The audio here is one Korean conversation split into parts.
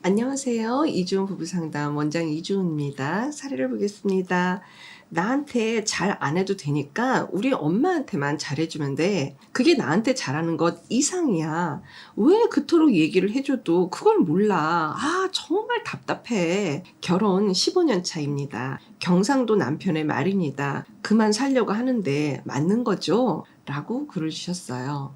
안녕하세요. 이주은 부부상담 원장 이주은입니다. 사례를 보겠습니다. 나한테 잘 안 해도 되니까 우리 엄마한테만 잘해주면 돼. 그게 나한테 잘하는 것 이상이야. 왜 그토록 얘기를 해줘도 그걸 몰라. 정말 답답해. 결혼 15년 차입니다. 경상도 남편의 말입니다. 그만 살려고 하는데 맞는 거죠? 라고 글을 주셨어요.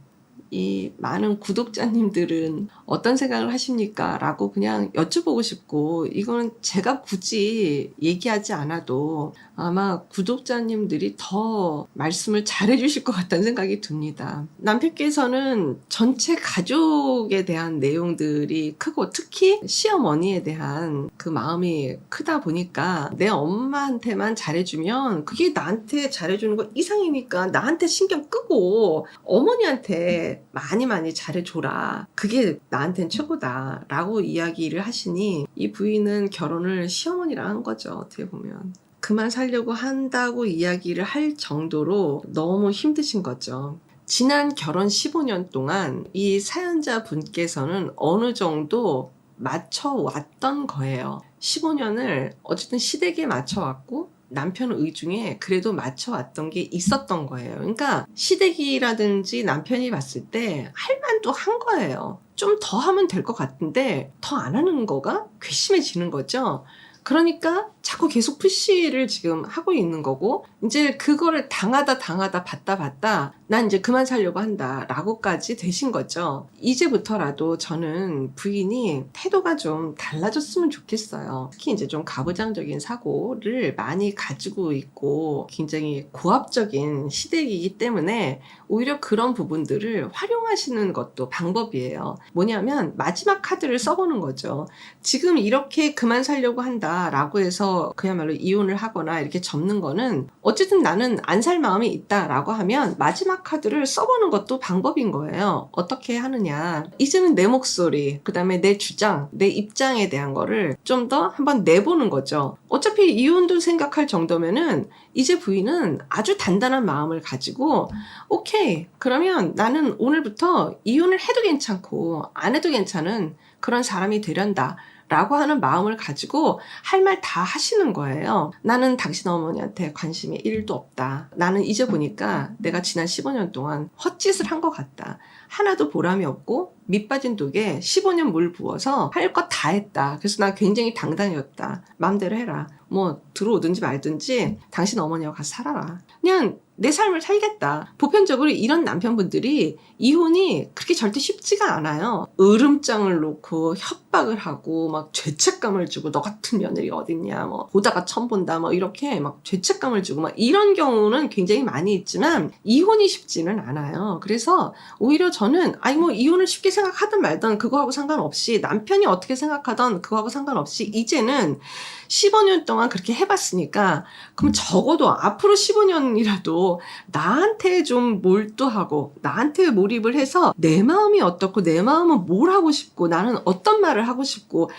이 많은 구독자님들은 어떤 생각을 하십니까? 라고 그냥 여쭤보고 싶고, 이거는 제가 굳이 얘기하지 않아도 아마 구독자님들이 더 말씀을 잘해 주실 것 같다는 생각이 듭니다. 남편께서는 전체 가족에 대한 내용들이 크고, 특히 시어머니에 대한 그 마음이 크다 보니까 내 엄마한테만 잘해주면 그게 나한테 잘해주는 거 이상이니까 나한테 신경 끄고 어머니한테 많이 잘해줘라. 그게 나한텐 최고다. 라고 이야기를 하시니 이 부인은 결혼을 시어머니랑 한 거죠. 어떻게 보면. 그만 살려고 한다고 이야기를 할 정도로 너무 힘드신 거죠. 지난 결혼 15년 동안 이 사연자 분께서는 어느 정도 맞춰왔던 거예요. 15년을 어쨌든 시댁에 맞춰왔고 남편 의중에 그래도 맞춰왔던 게 있었던 거예요. 그러니까 시댁이라든지 남편이 봤을 때 할 만도 한 거예요. 좀 더 하면 될 것 같은데 더 안 하는 거가 괘씸해지는 거죠. 그러니까 자꾸 계속 푸시를 지금 하고 있는 거고, 이제 그거를 당하다 봤다 난 이제 그만 살려고 한다 라고까지 되신 거죠. 이제부터라도 저는 부인이 태도가 좀 달라졌으면 좋겠어요. 특히 이제 좀 가부장적인 사고를 많이 가지고 있고 굉장히 고압적인 시댁이기 때문에 오히려 그런 부분들을 활용하시는 것도 방법이에요. 뭐냐면 마지막 카드를 써보는 거죠. 지금 이렇게 그만 살려고 한다 라고 해서 그야말로 이혼을 하거나 이렇게 접는 거는 어쨌든 나는 안 살 마음이 있다 라고 하면 마지막 카드를 써보는 것도 방법인 거예요. 어떻게 하느냐, 이제는 내 목소리, 그 다음에 내 주장, 내 입장에 대한 거를 좀 더 한번 내보는 거죠. 어차피 이혼도 생각할 정도면은 이제 부인은 아주 단단한 마음을 가지고 오케이, 그러면 나는 오늘부터 이혼을 해도 괜찮고 안 해도 괜찮은 그런 사람이 되련다 라고 하는 마음을 가지고 할 말 다 하시는 거예요. 나는 당신 어머니한테 관심이 1도 없다. 나는 이제 보니까 내가 지난 15년 동안 헛짓을 한 것 같다. 하나도 보람이 없고 밑 빠진 독에 15년 물 부어서 할 것 다 했다. 그래서 난 굉장히 당당했다. 마음대로 해라. 뭐 들어오든지 말든지 당신 어머니와 가서 살아라. 그냥 내 삶을 살겠다. 보편적으로 이런 남편분들이 이혼이 그렇게 절대 쉽지가 않아요. 으름장을 놓고 협박을 하고 막 죄책감을 주고 너 같은 며느리 어딨냐, 뭐 보다가 처음 본다, 뭐 이렇게 막 죄책감을 주고 막 이런 경우는 굉장히 많이 있지만 이혼이 쉽지는 않아요. 그래서 오히려 저는 뭐 이혼을 쉽게 생각하든 말든 그거하고 상관없이, 남편이 어떻게 생각하든 그거하고 상관없이 이제는 15년 동안 그렇게 해봤으니까 그럼 적어도 앞으로 15년이라도 나한테 좀 몰두하고 나한테 몰입을 해서 내 마음이 어떻고 내 마음은 뭘 하고 싶고 나는 어떤 말을 하고 싶고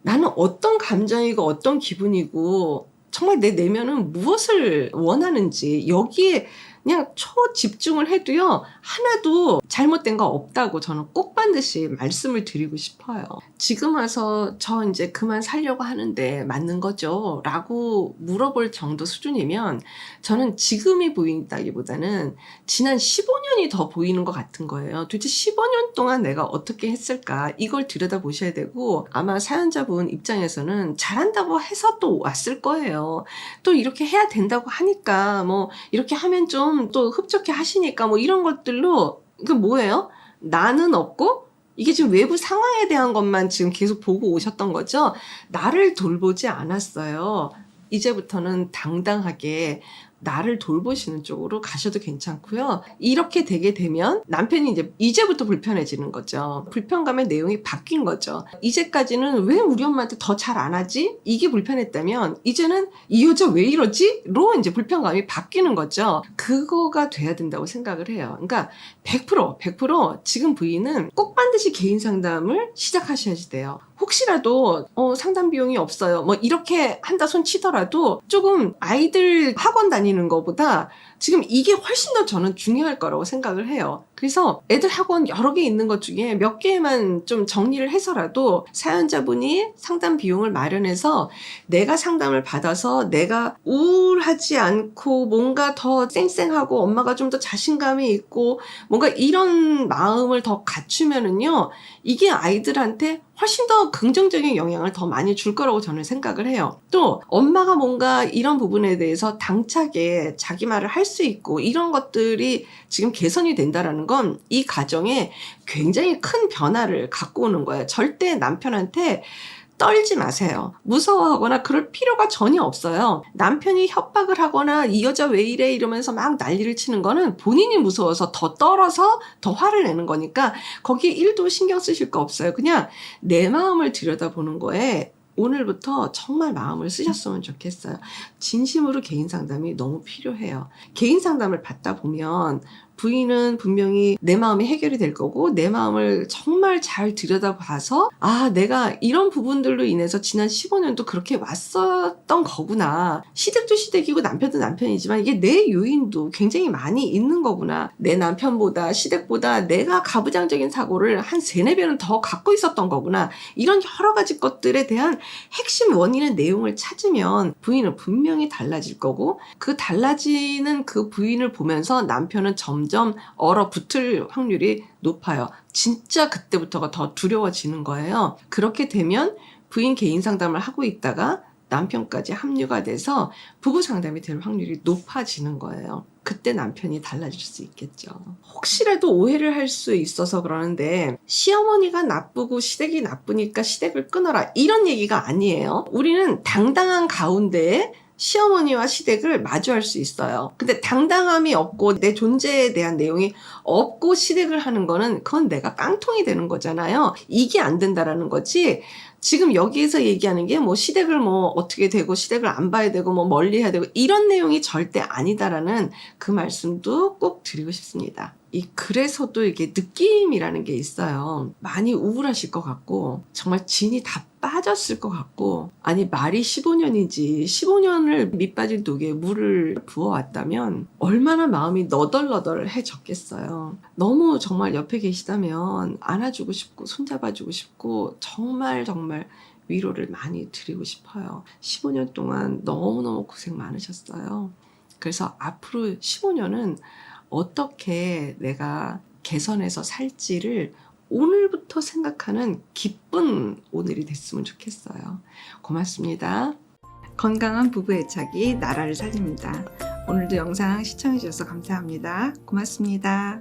나는 어떤 감정이고 어떤 기분이고 정말 내 내면은 무엇을 원하는지 여기에 그냥 초집중을 해도요 하나도 잘못된 거 없다고 저는 꼭 반드시 말씀을 드리고 싶어요. 지금 와서 저 이제 그만 살려고 하는데 맞는 거죠? 라고 물어볼 정도 수준이면 저는 지금이 보인다기보다는 지난 15년이 더 보이는 것 같은 거예요. 도대체 15년 동안 내가 어떻게 했을까, 이걸 들여다보셔야 되고, 아마 사연자분 입장에서는 잘한다고 해서 또 왔을 거예요. 또 이렇게 해야 된다고 하니까 뭐 이렇게 하면 좀 또 흡족해 하시니까 뭐 이런 것들로, 이게 뭐예요? 나는 없고 이게 지금 외부 상황에 대한 것만 지금 계속 보고 오셨던 거죠. 나를 돌보지 않았어요. 이제부터는 당당하게 나를 돌보시는 쪽으로 가셔도 괜찮고요. 이렇게 되게 되면 남편이 이제부터 불편해지는 거죠. 불편감의 내용이 바뀐 거죠. 이제까지는 왜 우리 엄마한테 더 잘 안 하지? 이게 불편했다면 이제는 이 여자 왜 이러지? 로 이제 불편감이 바뀌는 거죠. 그거가 돼야 된다고 생각을 해요. 그러니까 100% 지금 부인은 꼭 반드시 개인 상담을 시작하셔야지 돼요. 혹시라도 상담 비용이 없어요, 뭐 이렇게 한다 손 치더라도 조금 아이들 학원 다니는 다니는 것보다 지금 이게 훨씬 더 저는 중요할 거라고 생각을 해요. 그래서 애들 학원 여러 개 있는 것 중에 몇 개만 좀 정리를 해서라도 사연자분이 상담 비용을 마련해서 내가 상담을 받아서 내가 우울하지 않고 뭔가 더 쌩쌩하고 엄마가 좀 더 자신감이 있고 뭔가 이런 마음을 더 갖추면은요, 이게 아이들한테 훨씬 더 긍정적인 영향을 더 많이 줄 거라고 저는 생각을 해요. 또 엄마가 뭔가 이런 부분에 대해서 당차게 자기 말을 할 수 있고 이런 것들이 지금 개선이 된다라는 건 이 가정에 굉장히 큰 변화를 갖고 오는 거예요. 절대 남편한테 떨지 마세요. 무서워하거나 그럴 필요가 전혀 없어요. 남편이 협박을 하거나 이 여자 왜 이래 이러면서 막 난리를 치는 거는 본인이 무서워서 더 떨어서 더 화를 내는 거니까 거기에 1도 신경 쓰실 거 없어요. 그냥 내 마음을 들여다보는 거에 오늘부터 정말 마음을 쓰셨으면 좋겠어요. 진심으로 개인 상담이 너무 필요해요. 개인 상담을 받다 보면 부인은 분명히 내 마음이 해결이 될 거고 내 마음을 정말 잘 들여다봐서 아, 내가 이런 부분들로 인해서 지난 15년도 그렇게 왔었던 거구나. 시댁도 시댁이고 남편도 남편이지만 이게 내 요인도 굉장히 많이 있는 거구나. 내 남편보다 시댁보다 내가 가부장적인 사고를 한 3-4배는 더 갖고 있었던 거구나. 이런 여러 가지 것들에 대한 핵심 원인의 내용을 찾으면 부인은 분명히 달라질 거고 그 달라지는 그 부인을 보면서 남편은 점점 얼어붙을 확률이 높아요. 진짜 그때부터가 더 두려워지는 거예요. 그렇게 되면 부인 개인 상담을 하고 있다가 남편까지 합류가 돼서 부부 상담이 될 확률이 높아지는 거예요. 그때 남편이 달라질 수 있겠죠. 혹시라도 오해를 할 수 있어서 그러는데 시어머니가 나쁘고 시댁이 나쁘니까 시댁을 끊어라 이런 얘기가 아니에요. 우리는 당당한 가운데 시어머니와 시댁을 마주할 수 있어요. 근데 당당함이 없고 내 존재에 대한 내용이 없고 시댁을 하는 거는 그건 내가 깡통이 되는 거잖아요. 이게 안 된다라는 거지. 지금 여기에서 얘기하는 게 뭐 시댁을 뭐 어떻게 되고 시댁을 안 봐야 되고 뭐 멀리 해야 되고 이런 내용이 절대 아니다라는 그 말씀도 꼭 드리고 싶습니다. 그래서도 이게 느낌이라는 게 있어요. 많이 우울하실 것 같고 정말 진이 다 빠졌을 것 같고 아니 말이 15년이지 15년을 밑빠진 독에 물을 부어왔다면 얼마나 마음이 너덜너덜해졌겠어요. 너무 정말 옆에 계시다면 안아주고 싶고 손잡아주고 싶고 정말 위로를 많이 드리고 싶어요. 15년 동안 너무너무 고생 많으셨어요. 그래서 앞으로 15년은 어떻게 내가 개선해서 살지를 오늘부터 생각하는 기쁜 오늘이 됐으면 좋겠어요. 고맙습니다. 건강한 부부 애착이 나라를 살립니다. 오늘도 영상 시청해주셔서 감사합니다. 고맙습니다.